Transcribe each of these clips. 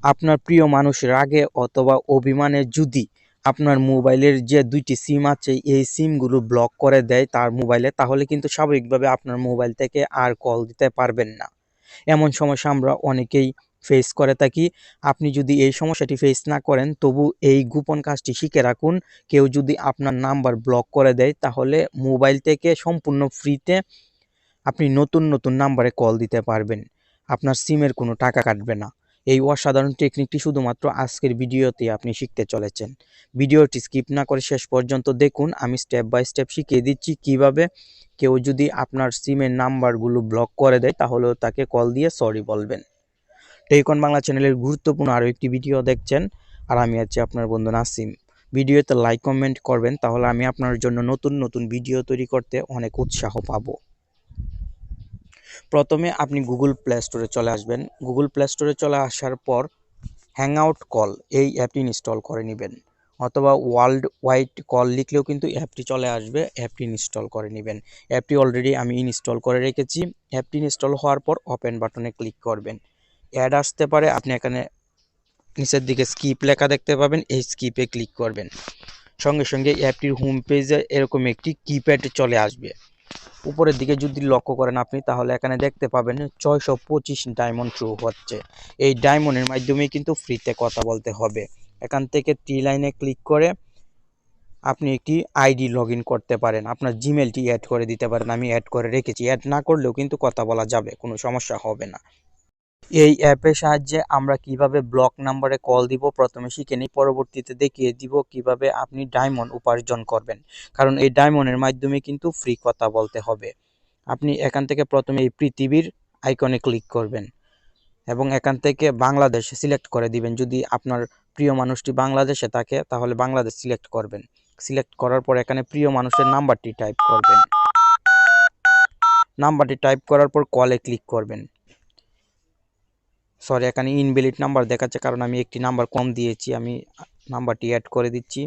আপনার প্রিয় মানুষের রাগে অথবা অভিমানে যদি আপনার মোবাইলের যে ২টি সিম আছে এই সিমগুলো ব্লক করে দেয় তার মোবাইলে, তাহলে কিন্তু স্বাভাবিকভাবে আপনার মোবাইল থেকে আর কল দিতে পারবেন না। এমন সমস্যা আমরা অনেকেই ফেস করে থাকি। আপনি যদি এই সমস্যাটি ফেস না করেন, তবু এই গোপন কাজটি শিখে রাখুন। কেউ যদি আপনার নাম্বার ব্লক করে দেয়, তাহলে মোবাইল থেকে সম্পূর্ণ ফ্রিতে আপনি নতুন নাম্বারে কল দিতে পারবেন। আপনার সিমের কোনো টাকা কাটবে না। এই অসাধারণ টেকনিকটি শুধুমাত্র আজকের ভিডিওতে আপনি শিখতে চলেছেন। ভিডিওটি স্কিপ না করে শেষ পর্যন্ত দেখুন। আমি স্টেপ বাই স্টেপ শিখিয়ে দিচ্ছি কিভাবে কেউ যদি আপনার সিমের নাম্বারগুলো ব্লক করে দেয়, তাহলেও তাকে কল দিয়ে সরি বলবেন। টেকন বাংলা চ্যানেলের গুরুত্বপূর্ণ আরও একটি ভিডিও দেখছেন, আর আমি আছি আপনার বন্ধু নাসিম। ভিডিওতে লাইক কমেন্ট করবেন, তাহলে আমি আপনার জন্য নতুন ভিডিও তৈরি করতে অনেক উৎসাহ পাবো। প্রথমে আপনি গুগল প্লে স্টোরে চলে আসবেন। গুগল প্লে স্টোরে চলে আসার পর হ্যাংআউট কল এই অ্যাপটি ইনস্টল করে নেবেন, অথবা ওয়ার্ল্ড ওয়াইড কল লিখলেও কিন্তু অ্যাপটি চলে আসবে। অ্যাপটি ইনস্টল করে নেবেন। অ্যাপটি অলরেডি আমি ইনস্টল করে রেখেছি। অ্যাপটি ইনস্টল হওয়ার পর ওপেন বাটনে ক্লিক করবেন। অ্যাড আসতে পারে, আপনি এখানে নিচের দিকে স্কিপ লেখা দেখতে পাবেন, এই স্কিপে ক্লিক করবেন। সঙ্গে সঙ্গে অ্যাপটির হোম পেজে এরকম একটি কিপ্যাড চলে আসবে। উপরের দিকে যদি লক্ষ্য করেন আপনি, তাহলে এখানে দেখতে পাবেন 625 ডায়মন্ড শো হচ্ছে। এই ডায়মন্ডের মাধ্যমে কিন্তু ফ্রিতে কথা বলতে হবে। এখান থেকে 3 লাইনে ক্লিক করে আপনি একটি আইডি লগ ইন করতে পারেন। আপনার জিমেলটি অ্যাড করে দিতে পারেন। আমি অ্যাড করে রেখেছি। অ্যাড না করলেও কিন্তু কথা বলা যাবে, কোনো সমস্যা হবে না। এই অ্যাপের সাহায্যে আমরা কিভাবে ব্লক নাম্বারে কল দিব প্রথমে শিখে নিই, পরবর্তীতে দেখিয়ে দিব কিভাবে আপনি ডায়মন্ড উপার্জন করবেন। কারণ এই ডায়মন্ডের মাধ্যমে কিন্তু ফ্রি কথা বলতে হবে। আপনি এখান থেকে প্রথমে এই পৃথিবীর আইকনে ক্লিক করবেন এবং এখান থেকে বাংলাদেশ সিলেক্ট করে দিবেন। যদি আপনার প্রিয় মানুষটি বাংলাদেশে থাকে, তাহলে বাংলাদেশ সিলেক্ট করবেন। সিলেক্ট করার পর এখানে প্রিয় মানুষের নাম্বারটি টাইপ করবেন। নাম্বারটি টাইপ করার পর কলে ক্লিক করবেন। সরি, এখানে ইনভ্যালিড নাম্বার দেখাচ্ছে, কারণ আমি একটি নাম্বার কম দিয়েছি। আমি নাম্বারটি অ্যাড করে দিচ্ছি।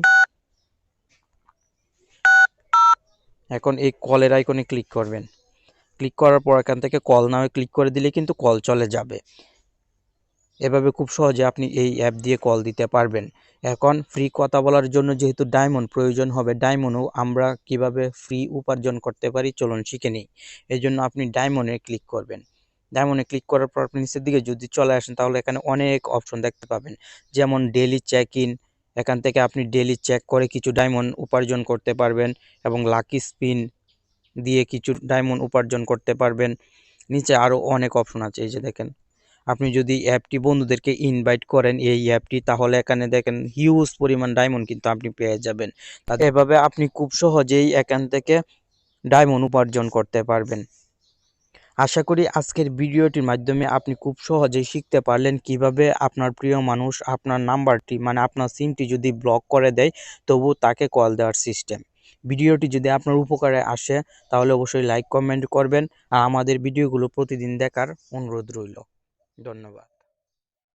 এখন এই কলের আইকনে ক্লিক করবেন। ক্লিক করার পর এখান থেকে কল নামে ক্লিক করে দিলে কিন্তু কল চলে যাবে। এভাবে খুব সহজে আপনি এই অ্যাপ দিয়ে কল দিতে পারবেন। এখন ফ্রি কথা বলার জন্য যেহেতু ডায়মন্ড প্রয়োজন হবে, ডায়মন্ডও আমরা কিভাবে ফ্রি উপার্জন করতে পারি চলুন শিখে নিই। এই জন্য আপনি ডায়মন্ডে ক্লিক করবেন। ডায়মন্ডে ক্লিক করার পর আপনি নিচের দিকে যদি চলে আসেন, তাহলে এখানে অনেক অপশন দেখতে পাবেন, যেমন ডেইলি চেক ইন। এখান থেকে আপনি ডেইলি চেক করে কিছু ডায়মন্ড উপার্জন করতে পারবেন এবং লাকি স্পিন দিয়ে কিছু ডায়মন্ড উপার্জন করতে পারবেন। নিচে আরও অনেক অপশন আছে, এই যে দেখেন। আপনি যদি অ্যাপটি বন্ধুদেরকে ইনভাইট করেন এই অ্যাপটি, তাহলে এখানে দেখেন হিউজ পরিমাণ ডায়মন্ড কিন্তু আপনি পেয়ে যাবেন। এভাবে আপনি খুব সহজেই এখান থেকে ডায়মন্ড উপার্জন করতে পারবেন। আশা করি আজকের ভিডিওটির মাধ্যমে আপনি খুব সহজেই শিখতে পারলেন কিভাবে আপনার প্রিয় মানুষ আপনার নাম্বারটি মানে আপনার সিমটি যদি ব্লক করে দেয়, তবু তাকে কল দেওয়ার সিস্টেম। ভিডিওটি যদি আপনার উপকারে আসে, তাহলে অবশ্যই লাইক কমেন্ট করবেন, আর আমাদের ভিডিওগুলো প্রতিদিন দেখার অনুরোধ রইল। ধন্যবাদ।